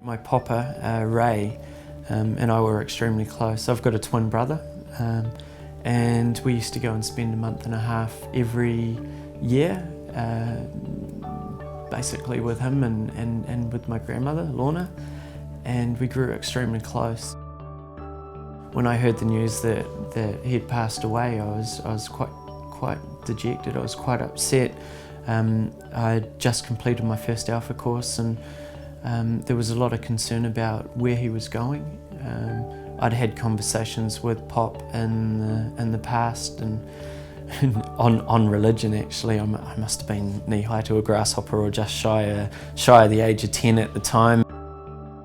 My Poppa Ray and I were extremely close. I've got a twin brother and we used to go and spend a month and a half every year basically with him and with my grandmother, Lorna, and we grew extremely close. When I heard the news that he had passed away, I was quite dejected, I was quite upset. I had just completed my first Alpha course and there was a lot of concern about where he was going. I'd had conversations with Pop in the past and on religion actually. I must have been knee-high to a grasshopper or just shy of the age of 10 at the time.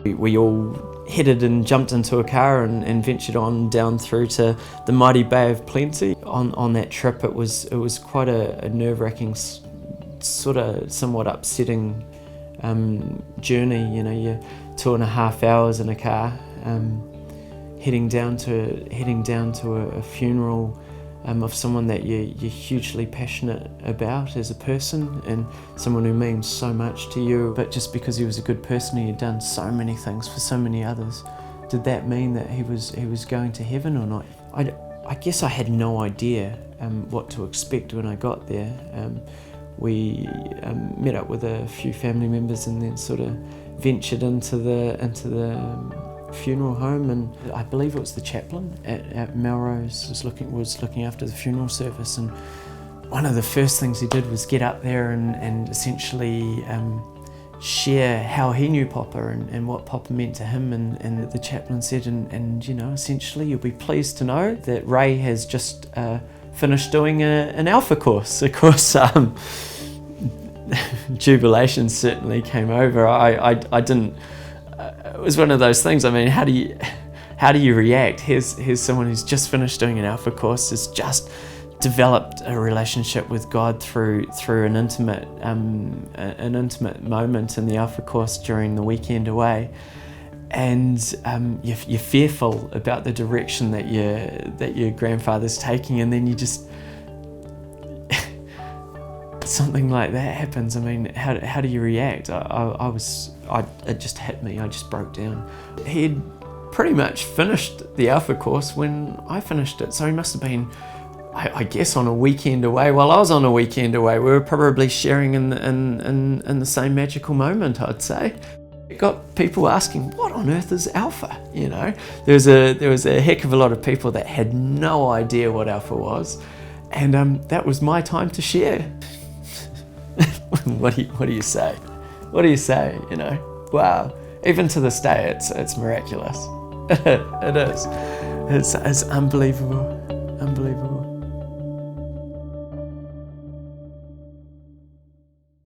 We all headed and jumped into a car and ventured on down through to the mighty Bay of Plenty. On that trip it was quite a nerve-wracking, sort of somewhat upsetting journey. You know, you're 2.5 hours in a car heading down to a funeral of someone that you're hugely passionate about as a person and someone who means so much to you, but just because he was a good person and he'd done so many things for so many others, did that mean that he was going to heaven or not? I guess I had no idea what to expect when I got there. We met up with a few family members and then sort of ventured into the funeral home, and I believe it was the chaplain at Melrose was looking after the funeral service, and one of the first things he did was get up there and essentially share how he knew Poppa and what Poppa meant to him, and the chaplain said, and you know, essentially, you'll be pleased to know that Ray has just finished doing an Alpha course. Of course, jubilation certainly came over. I didn't. It was one of those things. I mean, how do you react? Here's someone who's just finished doing an Alpha course, has just developed a relationship with God through an intimate moment in the Alpha course during the weekend away, and you're fearful about the direction that your grandfather's taking, and then you just something like that happens. I mean, how do you react? It just hit me. I just broke down. He'd pretty much finished the Alpha course when I finished it, so he must have been, I guess, on a weekend away. While I was on a weekend away, we were probably sharing in the same magical moment, I'd say. It got people asking, what on earth is Alpha? You know, there was a heck of a lot of people that had no idea what Alpha was, and that was my time to share. What do you say? What do you say? You know, wow. Even to this day, it's miraculous. It is. It's unbelievable. Unbelievable.